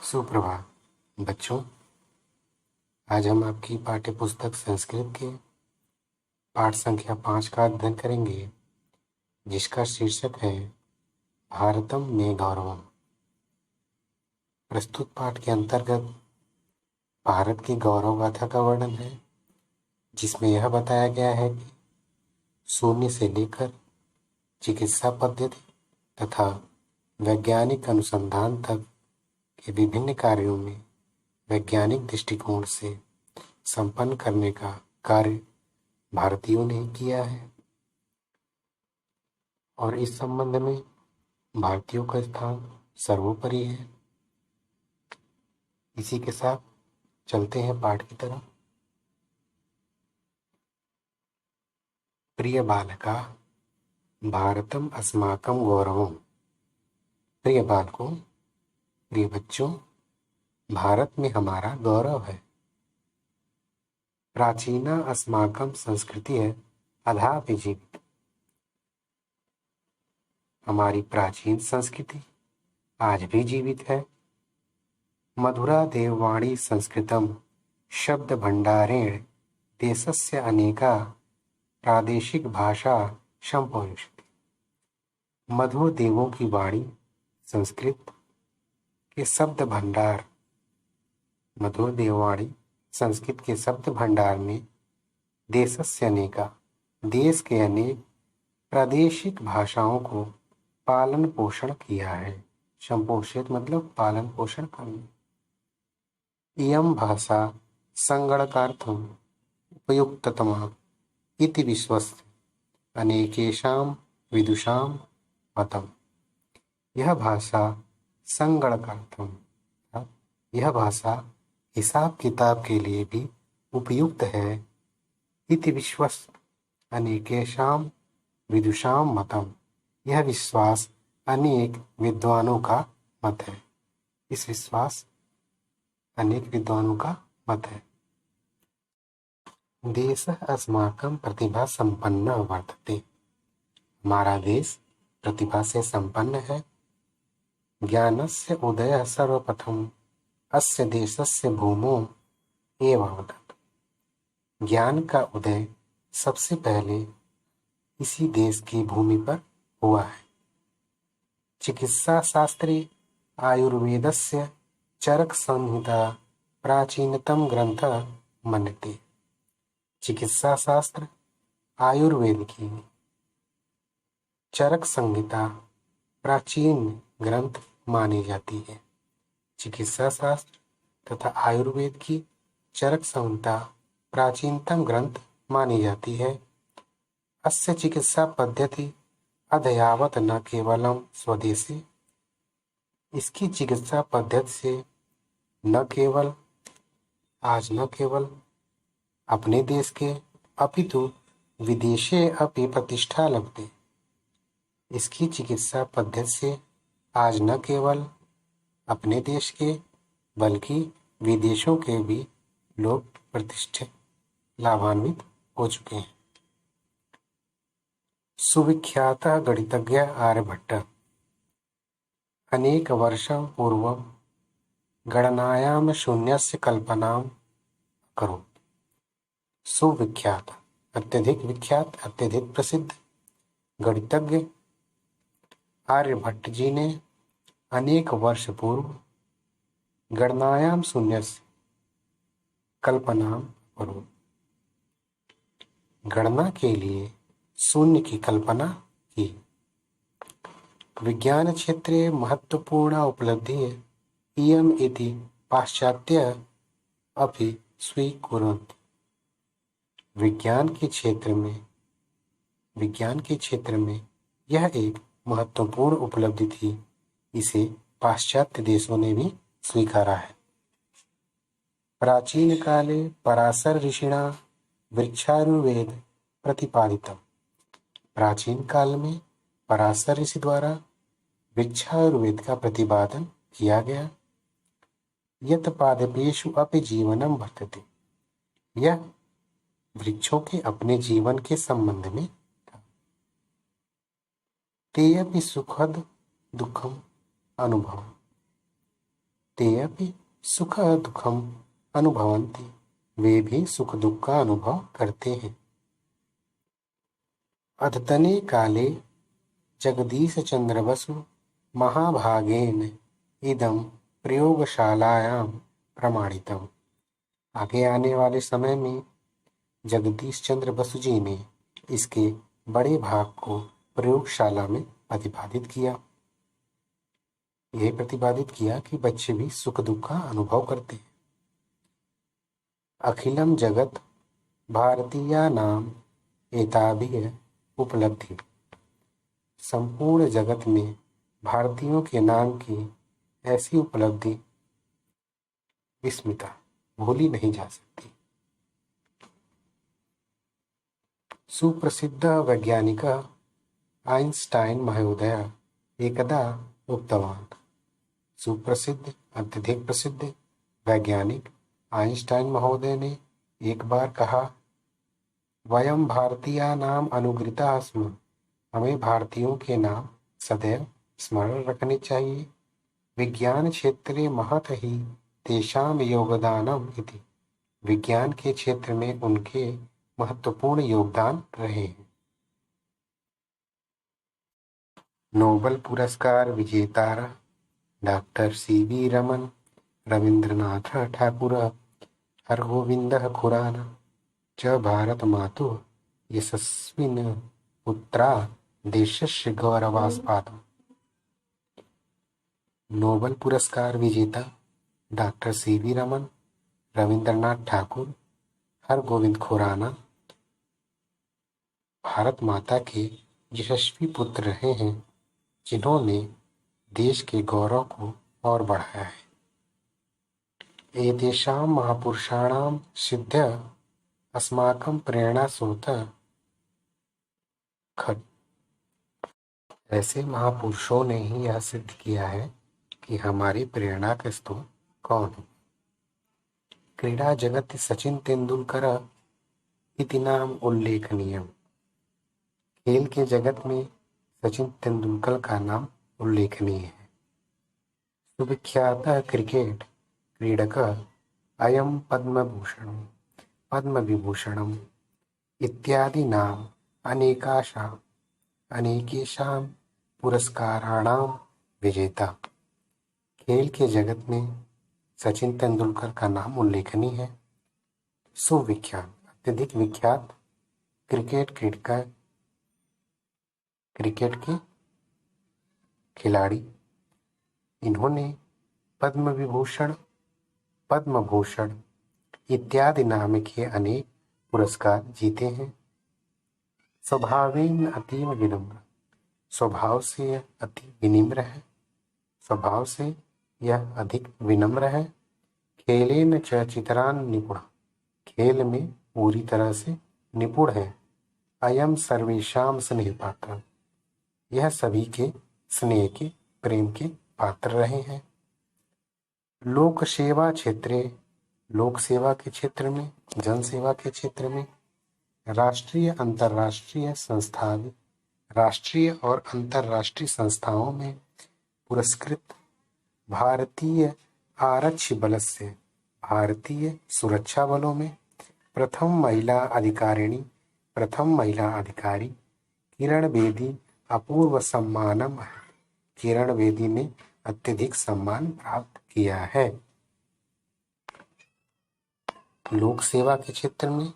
सुप्रभात बच्चों। आज हम आपकी पाठ्य पुस्तक संस्कृत के पाठ संख्या 5 का अध्ययन करेंगे, जिसका शीर्षक है भारतम में गौरवम। प्रस्तुत पाठ के अंतर्गत भारत की गौरव गाथा का वर्णन है, जिसमें यह बताया गया है कि शून्य से लेकर चिकित्सा पद्धति तथा वैज्ञानिक अनुसंधान तक के विभिन्न कार्यों में वैज्ञानिक दृष्टिकोण से संपन्न करने का कार्य भारतीयों ने किया है और इस संबंध में भारतीयों का स्थान सर्वोपरि है। इसी के साथ चलते हैं पाठ की तरफ। प्रिय बालका, भारतम अस्माकं गौरवम। प्रिय बालकों, प्रिय बच्चों, भारत में हमारा गौरव है। प्राचीना अस्माकं संस्कृति है अधापि जीवित। हमारी प्राचीन संस्कृति आज भी जीवित है। मधुरा देववाणी संस्कृतम शब्द भंडारेण देशस्य अनेका प्रादेशिक भाषा संपोषति। मधुर देवों की वाणी संस्कृत के शब्द भंडार मधुर देववाणी संस्कृत के शब्द भंडार ने देशस्य अनेका देश के अनेक प्रादेशिक भाषाओं को पालन पोषण किया है। संपोषित मतलब पालन पोषण करना। इयं भाषा संगणकार्थम उपयुक्ततमा इति विश्वस्य अनेकेषां विदुषां मतम्। यह भाषा संगणकार्थम, यह भाषा हिसाब किताब के लिए भी उपयुक्त है। इति विश्वस्य अनेकेषां विदुषां मतम्, यह विश्वास अनेक विद्वानों का मत है। इस विश्वास अनेक विद्वानों का मत है। देशः अस्माकं प्रतिभा संपन्न वर्तते। हमारा देश प्रतिभा से संपन्न है। ज्ञानस्य उदयः सर्वप्रथम अस्य देशस्य भूमौ एव अभवत्। ज्ञान का उदय सबसे पहले इसी देश की भूमि पर हुआ है। चिकित्सा शास्त्रे आयुर्वेदस्य चरक संहिता प्राचीनतम ग्रंथ मन्यते। चिकित्सा शास्त्र आयुर्वेद की चरक संहिता प्राचीन ग्रंथ मानी जाती है। चिकित्सा शास्त्र तथा आयुर्वेद की चरक संहिता प्राचीनतम ग्रंथ मानी जाती है। अस्य चिकित्सा पद्धति अद्यावत न केवलम स्वदेशी, इसकी चिकित्सा पद्धति से न केवल अपने देश के अपितु विदेशे अपि प्रतिष्ठा लभते। इसकी चिकित्सा पद्धति से आज न केवल अपने देश के बल्कि विदेशों के भी लोग प्रतिष्ठित लाभान्वित हो चुके हैं। सुविख्यातः गणितज्ञ आर्यभट्ट अनेक वर्षं पूर्वं गणनायां शून्यस्य कल्पनां अकरोत्। सुविख्यात अत्यधिक विख्यात, अत्यधिक प्रसिद्ध गणितज्ञ आर्यभट्ट जी ने अनेक वर्ष पूर्व गणनायां शून्यस्य कल्पनां अकरोत्, गणना के लिए शून्य की कल्पना की। विज्ञान क्षेत्रे महत्वपूर्ण उपलब्धि इयम् इति पाश्चात्य अपि स्वीकुर्वन्ति। विज्ञान के क्षेत्र में यह एक महत्वपूर्ण उपलब्धि थी। इसे पाश्चात्य देशों ने भी स्वीकारा है। प्राचीन काले पराशर ऋषिणा वृक्षायुर्वेद प्रतिपादितम्। प्राचीन काल में पराशर ऋषि द्वारा वृक्षायुर्वेद का प्रतिपादन किया गया। यत् पादपेषु अपि जीवनं वर्तते, यह वृक्षों के अपने जीवन के संबंध में था। ते अपि सुखद दुखम अनुभव, ते अपि सुख दुखम अनुभवन्ति, वे भी सुख दुख का अनुभव करते हैं। अद्यतने काले जगदीश चंद्र बसु महाभागेन इदं प्रयोगशालायां प्रमाणितम्। आगे आने वाले समय में जगदीश चंद्र बसु जी ने इसके बड़े भाग को प्रयोगशाला में प्रतिपादित किया। यह प्रतिपादित किया कि बच्चे भी सुख दुख का अनुभव करते हैं। अखिलम जगत भारतीयानाम एताभिः उपलब्धि, संपूर्ण जगत में भारतीयों के नाम की ऐसी उपलब्धि विस्मिता, भूली नहीं जा सकती। सुप्रसिद्ध वैज्ञानिक आइंस्टाइन महोदय एकदा उक्तवान्। सुप्रसिद्ध, अत्यधिक प्रसिद्ध वैज्ञानिक आइंस्टाइन महोदय ने एक बार कहा, वयम भारतीयानाम अनुगृहीताः स्मः, हमें भारतीयों के नाम सदैव स्मरण रखने चाहिए। विज्ञान क्षेत्रे महत ही तेषां योगदानम इति, विज्ञान के क्षेत्र में उनके महत्वपूर्ण योगदान रहे हैं। नोबेल पुरस्कार विजेता डॉक्टर सी.वी. रमन, रवींद्रनाथ ठाकुर, हरगोविंदः खुराना च भारतमातुः यशस्विनः पुत्राः देशस्य गौरवास्पदम्। नोबेल पुरस्कार विजेता डॉक्टर सी.वी. रमन, रविंद्रनाथ ठाकुर, हरगोविंद खुराना भारत माता के यशस्वी पुत्र रहे हैं, जिन्होंने देश के गौरव को और बढ़ाया है। एतेषां महापुरुषाणां सिद्ध्यः अस्माकं प्रेरणास्रोतः खलु। ऐसे महापुरुषों ने ही यह सिद्ध किया है कि हमारी प्रेरणा का स्रोत कौन है। क्रीडा जगत सचिन तेंदुलकर इति नाम उल्लेखनीय, खेल के जगत में सचिन तेंदुलकर का नाम उल्लेखनीय है। सुविख्यातः क्रिकेट क्रीडकः अयं पद्मविभूषणम् इत्यादि नाम अनेकेषां पुरस्काराणां विजेता। खेल के जगत में सचिन तेंदुलकर का नाम उल्लेखनीय है। सुविख्यात, अत्यधिक विख्यात क्रिकेट के खिलाड़ी, इन्होंने पद्म भूषण इत्यादि नाम के अनेक पुरस्कार जीते हैं। स्वभावेन अतीव विनम्र, स्वभाव से यह अति विनम्र है, स्वभाव से यह अधिक विनम्र है। खेलेन च चितरान निपुण, खेल में पूरी तरह से निपुण है। अयम सर्वेषां स्नेह पात्र, यह सभी के स्नेह के, प्रेम के पात्र रहे हैं। लोक सेवा क्षेत्रे, लोक सेवा के क्षेत्र में, जन सेवा के क्षेत्र में राष्ट्रीय और अंतर्राष्ट्रीय संस्थाओं में पुरस्कृत भारतीय आरक्षी बल से, भारतीय सुरक्षा बलों में प्रथम महिला अधिकारी किरण बेदी अपूर्व सम्मानम है। किरण बेदी ने अत्यधिक सम्मान प्राप्त किया है। लोक सेवा के क्षेत्र में,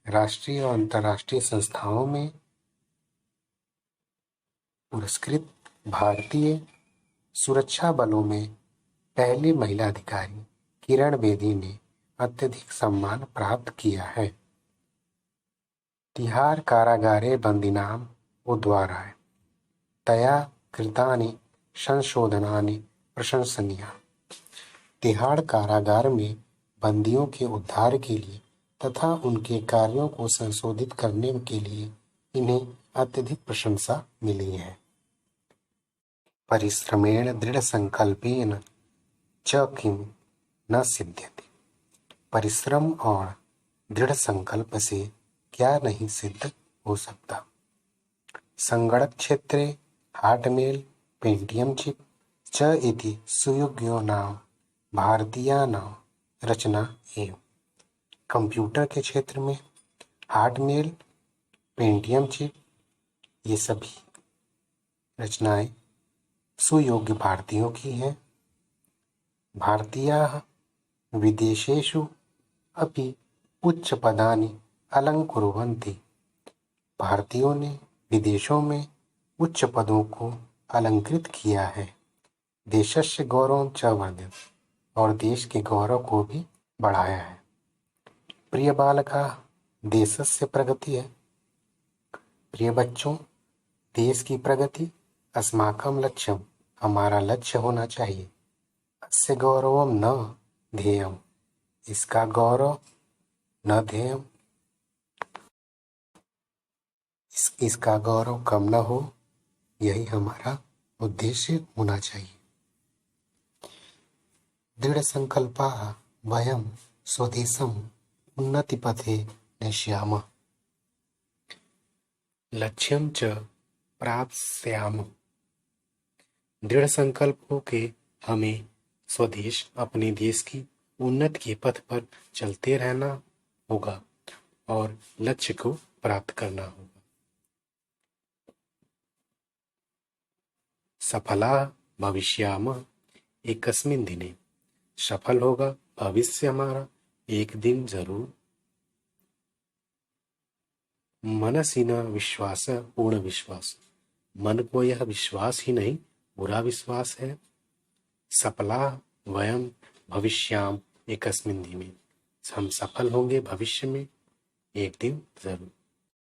राष्ट्रीय और अंतर्राष्ट्रीय संस्थाओं में पुरस्कृत भारतीय सुरक्षा बलों में पहली महिला अधिकारी किरण बेदी ने अत्यधिक सम्मान प्राप्त किया है। तिहाड़ कारागारे बंदिनां उद्धाराय तया कृतानि संशोधनानि प्रशंसनीयानि। तिहाड़ कारागार में बंदियों के उद्धार के लिए तथा उनके कार्यों को संशोधित करने के लिए इन्हें अत्यधिक प्रशंसा मिली है। परिश्रमेण दृढ़ संकल्पेन च किम न सिद्ध्यति, परिश्रम और दृढ़ संकल्प से क्या नहीं सिद्ध हो सकता। संगणक क्षेत्रे हार्टमेल पेंटियम चिप च इति सुयोग्यो नाम भारतीयानां रचना एवं कंप्यूटर के क्षेत्र में हार्टमेल, पेंटियम चिप, ये सभी रचनाएं सुयोग्य भारतीयों की हैं। भारतीयाः विदेशेषु अपि उच्चपदानि अलङ्कुर्वन्ति। भारतीयों ने विदेशों में उच्च पदों को अलंकृत किया है। देशस्य गौरवं च वर्धयति, और देश के गौरव को भी बढ़ाया है। प्रिय बालकाः, देशस्य प्रगतिः, प्रिय बच्चों, देश की प्रगति अस्माकं लक्ष्यम, हमारा लक्ष्य होना चाहिए। अस्य गौरवं न ध्येयम्, इसका गौरव न ध्येयम्, इसका गौरव कम न हो, यही हमारा उद्देश्य होना चाहिए। दृढ़ संकल्पाः वयं स्वदेशम् उन्नतिपथे नेष्यामः। लक्ष्यं च प्राप्स्यामः। दृढ़ संकल्प हो के हमें स्वदेश, अपने देश की उन्नति के पथ पर चलते रहना होगा और लक्ष्य को प्राप्त करना होगा। सफला भविष्यामः एकस्मिन् दिने, सफल होगा भविष्य हमारा एक दिन जरूर। मनसि न विश्वास पूर्ण विश्वास, मन को यह विश्वास ही नहीं पूरा विश्वास है। सफला वयम भविष्याम एकस्मिन् दिने, हम सफल होंगे भविष्य में एक दिन जरूर।